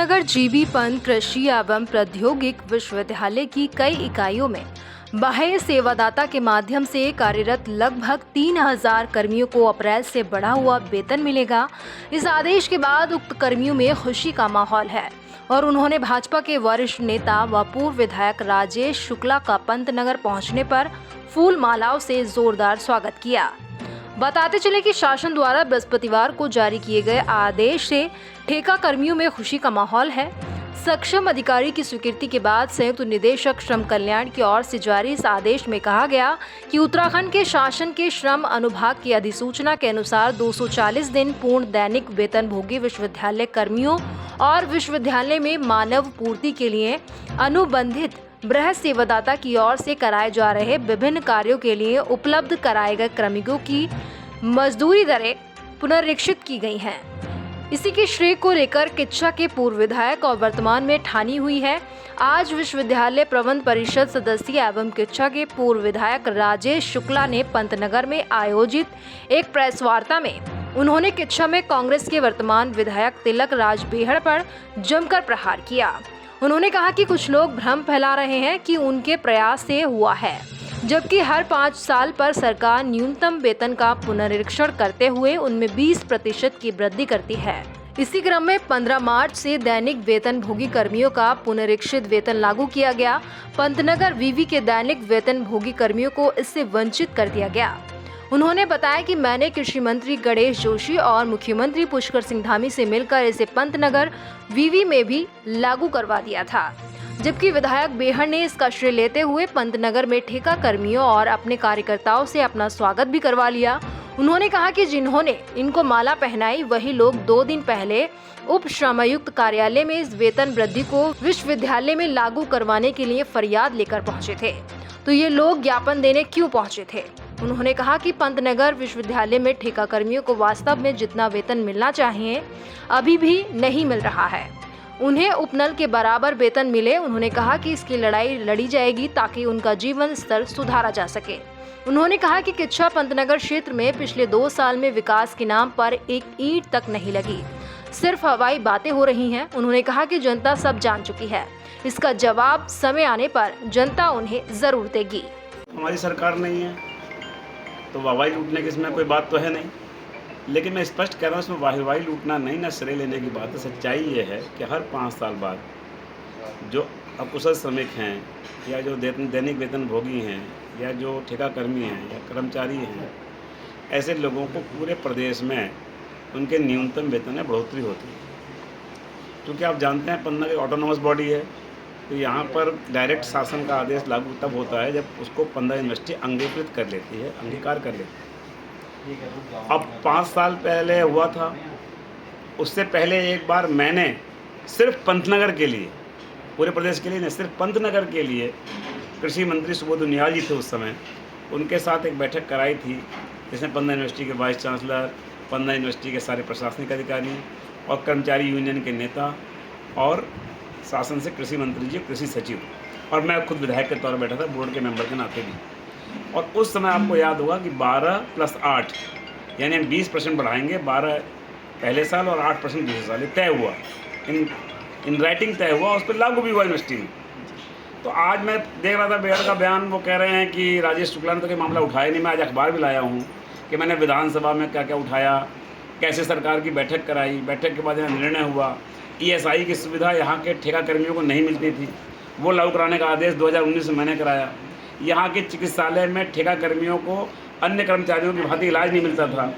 Pantnagar GB Pant कृषि एवं प्रौद्योगिक विश्वविद्यालय की कई इकाइयों में बाह्य सेवादाता के माध्यम से कार्यरत लगभग 3000 कर्मियों को अप्रैल से बढ़ा हुआ वेतन मिलेगा। इस आदेश के बाद उक्त कर्मियों में खुशी का माहौल है और उन्होंने भाजपा के वरिष्ठ नेता व पूर्व विधायक राजेश शुक्ला का पंतनगर पहुंचने पर फूल मालाओं से जोरदार स्वागत किया। बताते चले कि शासन द्वारा बृहस्पतिवार को जारी किए गए आदेश से ठेका कर्मियों में खुशी का माहौल है। सक्षम अधिकारी की स्वीकृति के बाद संयुक्त निदेशक श्रम कल्याण की ओर से जारी इस आदेश में कहा गया कि उत्तराखंड के शासन के श्रम अनुभाग की अधिसूचना के अनुसार 240 दिन पूर्ण दैनिक वेतन भोगी विश्वविद्यालय कर्मियों और विश्वविद्यालय में मानव पूर्ति के लिए अनुबंधित बृहद सेवादाता की ओर से कराए जा रहे विभिन्न कार्यों के लिए उपलब्ध कराए गए कार्मिकों की मजदूरी दरें पुनरीक्षित की गई हैं। इसी के श्रेय को लेकर किच्छा के पूर्व विधायक और वर्तमान में ठानी हुई है। आज विश्वविद्यालय प्रबंध परिषद सदस्य एवं किच्छा के पूर्व विधायक राजेश शुक्ला ने पंतनगर में आयोजित एक प्रेस वार्ता में उन्होंने किच्छा में कांग्रेस के वर्तमान विधायक तिलक राज बेहड़ पर जमकर प्रहार किया। उन्होंने कहा कि कुछ लोग भ्रम फैला रहे हैं कि उनके प्रयास से हुआ है, जबकि हर 5 साल पर सरकार न्यूनतम वेतन का पुनरीक्षण करते हुए उनमें 20% की वृद्धि करती है। इसी क्रम में 15 मार्च से दैनिक वेतन भोगी कर्मियों का पुनरीक्षित वेतन लागू किया गया। पंतनगर वीवी के दैनिक वेतन भोगी कर्मियों को इससे वंचित कर दिया गया। उन्होंने बताया कि मैंने कृषि मंत्री गणेश जोशी और मुख्यमंत्री पुष्कर सिंह धामी से मिलकर इसे पंतनगर वीवी में भी लागू करवा दिया था, जबकि विधायक बेहड़ ने इसका श्रेय लेते हुए पंतनगर में ठेका कर्मियों और अपने कार्यकर्ताओं से अपना स्वागत भी करवा लिया। उन्होंने कहा कि जिन्होंने इनको माला पहनाई वही लोग 2 दिन पहले उप श्रमायुक्त कार्यालय में इस वेतन वृद्धि को विश्वविद्यालय में लागू करवाने के लिए फरियाद लेकर पहुंचे थे, तो ये लोग ज्ञापन देने क्यों पहुंचे थे। उन्होंने कहा कि पंतनगर विश्वविद्यालय में ठेका कर्मियों को वास्तव में जितना वेतन मिलना चाहिए अभी भी नहीं मिल रहा है, उन्हें उपनल के बराबर वेतन मिले। उन्होंने कहा कि इसकी लड़ाई लड़ी जाएगी ताकि उनका जीवन स्तर सुधारा जा सके। उन्होंने कहा कि किच्छा पंतनगर क्षेत्र में पिछले 2 साल में विकास के नाम पर एक ईंट तक नहीं लगी, सिर्फ हवाई बातें हो रही हैं। उन्होंने कहा कि जनता सब जान चुकी है, इसका जवाब समय आने पर जनता उन्हें जरूर देगी। हमारी सरकार नहीं है तो वाहवाही लूटने की इसमें कोई बात तो है नहीं, लेकिन मैं स्पष्ट कह रहा हूँ इसमें वाहवाही लूटना नहीं, ना श्रेय लेने की बात है। सच्चाई ये है कि हर 5 साल बाद जो अकुशल श्रमिक हैं या जो दैनिक वेतन भोगी हैं या जो ठेका कर्मी हैं या कर्मचारी हैं, ऐसे लोगों को पूरे प्रदेश में उनके न्यूनतम वेतन में बढ़ोतरी होती है। क्योंकि आप जानते हैं पंतनगर एक ऑटोनोमस बॉडी है, तो यहाँ पर डायरेक्ट शासन का आदेश लागू तब होता है जब उसको 15 यूनिवर्सिटी अंगीकृत कर लेती है, अंगीकार कर लेती है। अब 5 साल पहले हुआ था, उससे पहले एक बार मैंने सिर्फ पंतनगर के लिए, पूरे प्रदेश के लिए नहीं, सिर्फ पंतनगर के लिए कृषि मंत्री सुबोध उनियाल जी थे उस समय, उनके साथ एक बैठक कराई थी जिसमें 15 यूनिवर्सिटी के वाइस चांसलर, 15 यूनिवर्सिटी के सारे प्रशासनिक अधिकारी और कर्मचारी यूनियन के नेता और शासन से कृषि मंत्री जी, कृषि सचिव, और मैं खुद विधायक के तौर पर बैठा था, बोर्ड के मेंबर के नाते भी। और उस समय आपको याद होगा कि 12 + 8 यानी हम 20% बढ़ाएंगे, 12 पहले साल और 8% दूसरे साल, ये तय हुआ, इन राइटिंग तय हुआ, उस पर लागू भी हुआ यूनिवर्सिटी में। तो आज मैं देख रहा था बेहड़ का बयान, वो कह रहे हैं कि राजेश शुक्ला ने तो कोई मामला उठाया नहीं। मैं आज अखबार भी लाया हूँ कि मैंने विधानसभा में क्या क्या उठाया, कैसे सरकार की बैठक कराई, बैठक के बाद यहाँ निर्णय हुआ। ESI की सुविधा यहाँ के ठेका कर्मियों को नहीं मिलती थी, वो लागू कराने का आदेश 2019 में मैंने कराया। यहाँ के चिकित्सालय में ठेका कर्मियों को अन्य कर्मचारियों की भांति इलाज नहीं मिलता था,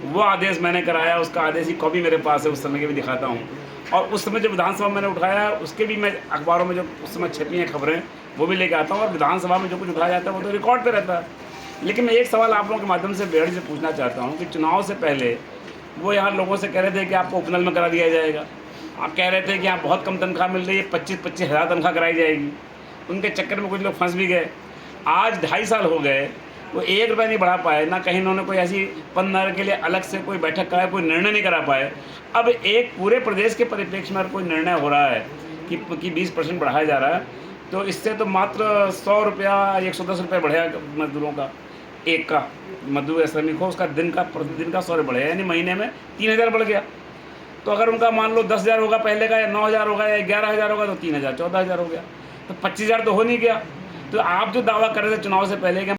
वो आदेश मैंने कराया। उसका आदेश की कॉपी मेरे पास है, उस समय के भी दिखाता हूँ। और उस समय जो विधानसभा मैंने उठाया उसके भी मैं अखबारों में जो उस समय छपी हैं खबरें वो भी लेके आता हूँ, और विधानसभा में जो कुछ उठाया जाता है वो तो रिकॉर्ड पर रहता है। लेकिन मैं एक सवाल आप लोगों के माध्यम से बेहड़ से पूछना चाहता हूँ कि चुनाव से पहले वो यहाँ लोगों से कह रहे थे कि आपको उपनल में करा दिया जाएगा। आप कह रहे थे कि यहाँ बहुत कम तनख्वाह मिल रही है, 25-25 हज़ार तनख्वाह कराई जाएगी। उनके चक्कर में कुछ लोग फंस भी गए। आज 2.5 साल हो गए, वो 1 रुपया नहीं बढ़ा पाए, ना कहीं उन्होंने कोई ऐसी पंतनगर के लिए अलग से कोई बैठक कराए, कोई निर्णय नहीं करा पाए। अब एक पूरे प्रदेश के परिप्रेक्ष्य में कोई निर्णय हो रहा है कि 20% बढ़ाया जा रहा है, तो इससे तो मात्र 100 रुपया 110 रुपये बढ़ेगा मजदूरों का, एक का मजदूर श्रमिक हो उसका दिन का प्रतिदिन का 100 रुपये बढ़ेगा, यानी महीने में 3000 बढ़ गया। तो अगर उनका मान लो 10,000 होगा पहले का, या 9,000 होगा, या 11,000 होगा, तो 3,000 14,000 हो गया, तो 25,000 तो हो नहीं गया। तो आप जो दावा कर रहे थे चुनाव से पहले कि